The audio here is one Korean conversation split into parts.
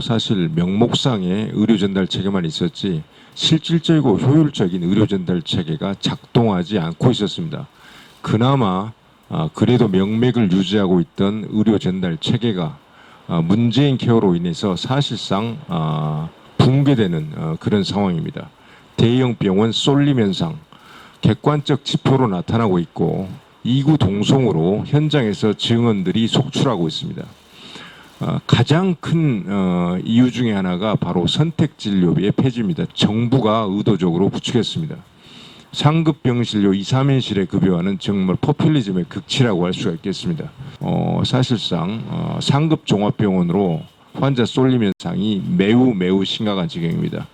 사실 명목상의 의료 전달 체계만 있었지 실질적이고 효율적인 의료 전달 체계가 작동하지 않고 있었습니다. 그나마 그래도 명맥을 유지하고 있던 의료 전달 체계가 문재인 케어로 인해서 사실상 붕괴되는 그런 상황입니다. 대형 병원 쏠림 현상, 객관적 지표로 나타나고 있고 이구동성으로 현장에서 증언들이 속출하고 있습니다. 가장 큰 이유 중에 하나가 바로 선택진료비의 폐지입니다. 정부가 의도적으로 부추겼습니다. 상급 병실료 2, 3인실의 급여와는 정말 포퓰리즘의 극치라고 할 수가 있겠습니다. 사실상 상급 종합병원으로 환자 쏠림 현상이 매우 심각한 지경입니다.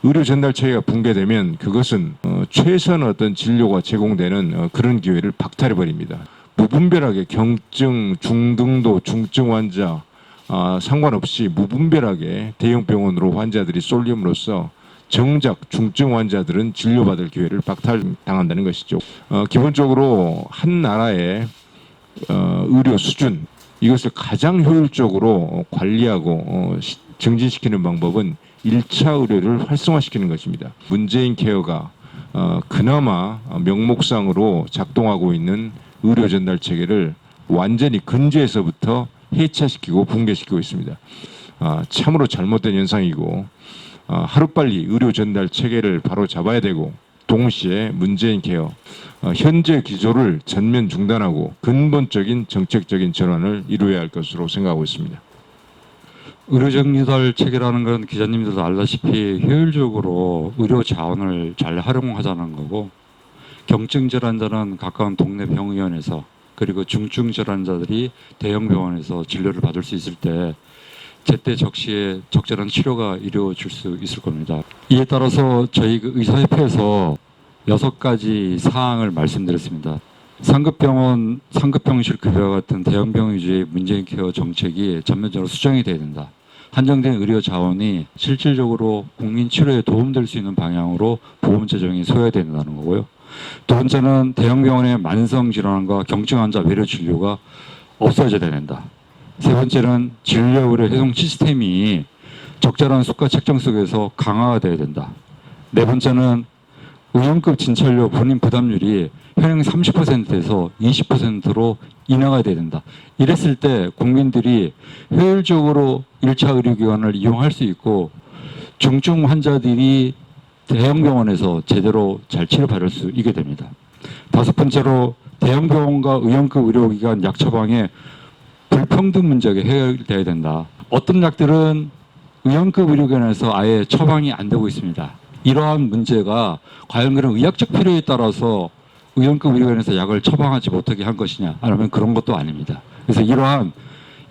의료 전달 체계가 붕괴되면 그것은 최선의 어떤 진료가 제공되는 그런 기회를 박탈해 버립니다. 무분별하게 경증, 중등도, 중증 환자 상관없이 무분별하게 대형 병원으로 환자들이 쏠림으로써 정작 중증 환자들은 진료받을 기회를 박탈당한다는 것이죠. 기본적으로 한 나라의 의료 수준 이것을 가장 효율적으로 관리하고 증진시키는 방법은 1차 의료를 활성화시키는 것입니다. 문재인 케어가 그나마 명목상으로 작동하고 있는 의료 전달 체계를 완전히 근저에서부터 해체시키고 붕괴시키고 있습니다. 참으로 잘못된 현상이고 하루빨리 의료 전달 체계를 바로 잡아야 되고 동시에 문재인 케어 현재 기조를 전면 중단하고 근본적인 정책적인 전환을 이루어야 할 것으로 생각하고 있습니다. 의료 전달 체계라는 건 기자님들도 알다시피 효율적으로 의료 자원을 잘 활용하자는 거고 경증 질환자는 가까운 동네 병의원에서 그리고 중증 질환자들이 대형 병원에서 진료를 받을 수 있을 때 제때 적시에 적절한 치료가 이루어질 수 있을 겁니다. 이에 따라서 저희 의사협회에서 6가지 사항을 말씀드렸습니다. 상급병원, 상급병실 급여와 같은 대형병 위주의 문재인 케어 정책이 전면적으로 수정이 돼야 된다. 한정된 의료 자원이 실질적으로 국민 치료에 도움될 수 있는 방향으로 보험 재정이 소요된다는 거고요. 두 번째는 대형병원의 만성 질환과 경증 환자 외래 진료가 없어져야 된다. 세 번째는 진료 의료 해송 시스템이 적절한 수가 책정 속에서 강화가 돼야 된다. 네 번째는 의원급 진찰료 본인 부담률이 현행 30%에서 20%로 인하가 돼야 된다. 이랬을 때 국민들이 효율적으로 1차 의료기관을 이용할 수 있고 중증 환자들이 대형병원에서 제대로 잘 치료받을 수 있게 됩니다. 다섯 번째로 대형병원과 의원급 의료기관 약 처방의 불평등 문제가 해결돼야 된다. 어떤 약들은 의원급 의료기관에서 아예 처방이 안 되고 있습니다. 이러한 문제가 과연 그런 의학적 필요에 따라서 의원급 의료기관에서 약을 처방하지 못하게 한 것이냐 아니면 그런 것도 아닙니다. 그래서 이러한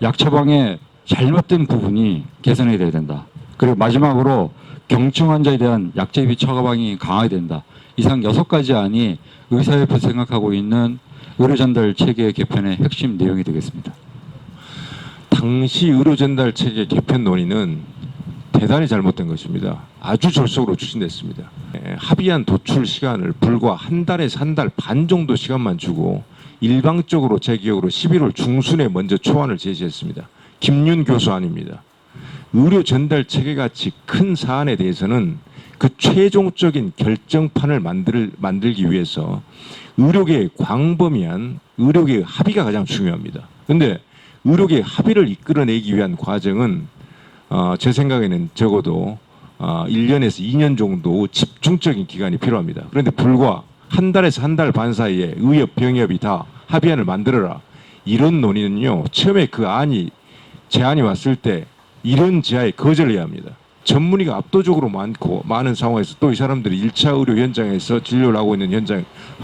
약 처방의 잘못된 부분이 개선이 돼야 된다. 그리고 마지막으로 경증 환자에 대한 약제비 처방이 강화해야 된다. 이상 6가지 안이 의사협회에서 생각하고 있는 의료 전달 체계 개편의 핵심 내용이 되겠습니다. 당시 의료 전달 체계 개편 논의는 대단히 잘못된 것입니다. 아주 졸속으로 추진됐습니다. 합의한 도출 시간을 불과 한 달에서 한 달 반 정도 시간만 주고 일방적으로 제 기억으로 11월 중순에 먼저 초안을 제시했습니다. 김윤 교수안입니다. 의료 전달 체계같이 큰 사안에 대해서는 그 최종적인 결정판을 만들기 위해서 의료계의 광범위한 의료계의 합의가 가장 중요합니다. 그런데 의료계의 합의를 이끌어내기 위한 과정은 제 생각에는 적어도 1년에서 2년 정도 집중적인 기간이 필요합니다. 그런데 불과 한 달에서 한 달 반 사이에 의협, 병협이 다 합의안을 만들어라. 이런 논의는요. 처음에 그 제안이 왔을 때 이런 제안에 거절해야 합니다. 전문의가 압도적으로 많은 상황에서 또 이 사람들이 1차 의료 현장에서 진료를 하고 있는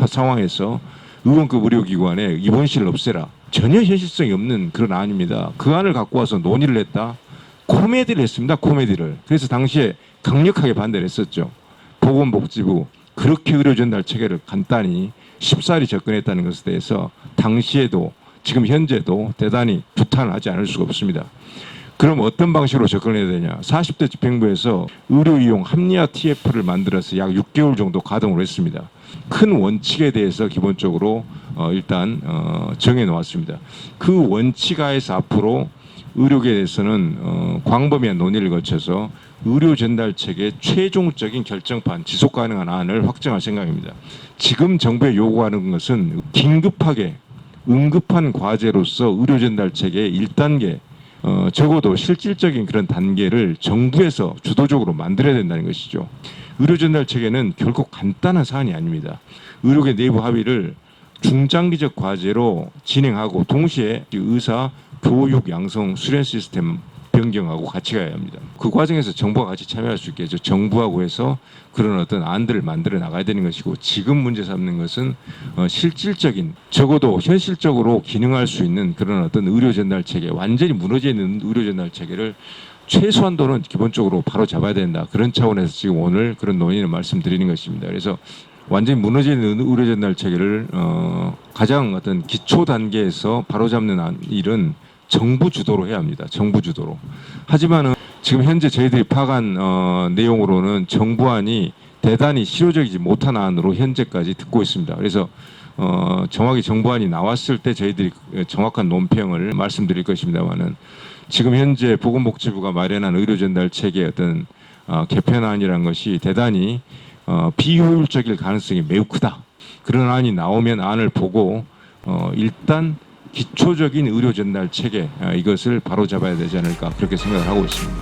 상황에서 의원급 의료기관에 입원실을 없애라. 전혀 현실성이 없는 그런 안입니다. 그 안을 갖고 와서 논의를 했다. 코미디를 했습니다. 코미디를. 그래서 당시에 강력하게 반대를 했었죠. 보건복지부 그렇게 의료 전달 체계를 간단히 쉽사리 접근했다는 것에 대해서 당시에도 지금 현재도 대단히 규탄을 하지 않을 수가 없습니다. 그럼 어떤 방식으로 접근해야 되냐. 40대 집행부에서 의료이용 합리화 TF를 만들어서 약 6개월 정도 가동을 했습니다. 큰 원칙에 대해서 기본적으로 일단 정해놓았습니다. 그 원칙하에서 앞으로 의료계에 대해서는 광범위한 논의를 거쳐서 의료 전달 체계 최종적인 결정판 지속 가능한 안을 확정할 생각입니다. 지금 정부에 요구하는 것은 긴급하게 응급한 과제로서 의료 전달 체계의 1단계 적어도 실질적인 그런 단계를 정부에서 주도적으로 만들어야 된다는 것이죠. 의료 전달 체계는 결코 간단한 사안이 아닙니다. 의료계 내부 합의를 중장기적 과제로 진행하고 동시에 의사 교육 양성 수련 시스템 변경하고 같이 가야 합니다. 그 과정에서 정부가 같이 참여할 수 있게 정부하고 해서 그런 어떤 안들을 만들어 나가야 되는 것이고, 지금 문제 삼는 것은 실질적인, 적어도 현실적으로 기능할 수 있는 그런 어떤 의료 전달 체계, 완전히 무너져 있는 의료 전달 체계를 최소한도는 기본적으로 바로 잡아야 된다. 그런 차원에서 지금 오늘 그런 논의를 말씀드리는 것입니다. 그래서 완전히 무너져 있는 의료 전달 체계를 가장 어떤 기초 단계에서 바로 잡는 일은 정부 주도로 해야 합니다. 정부 주도로. 하지만은 지금 현재 저희들이 파악한 내용으로는 정부안이 대단히 실효적이지 못한 안으로 현재까지 듣고 있습니다. 그래서 정확히 정부안이 나왔을 때 저희들이 정확한 논평을 말씀드릴 것입니다만은, 지금 현재 보건복지부가 마련한 의료 전달 체계의 어떤 개편안이라는 것이 대단히 비효율적일 가능성이 매우 크다. 그런 안이 나오면 안을 보고 일단 기초적인 의료 전달 체계 이것을 바로 잡아야 되지 않을까, 그렇게 생각을 하고 있습니다.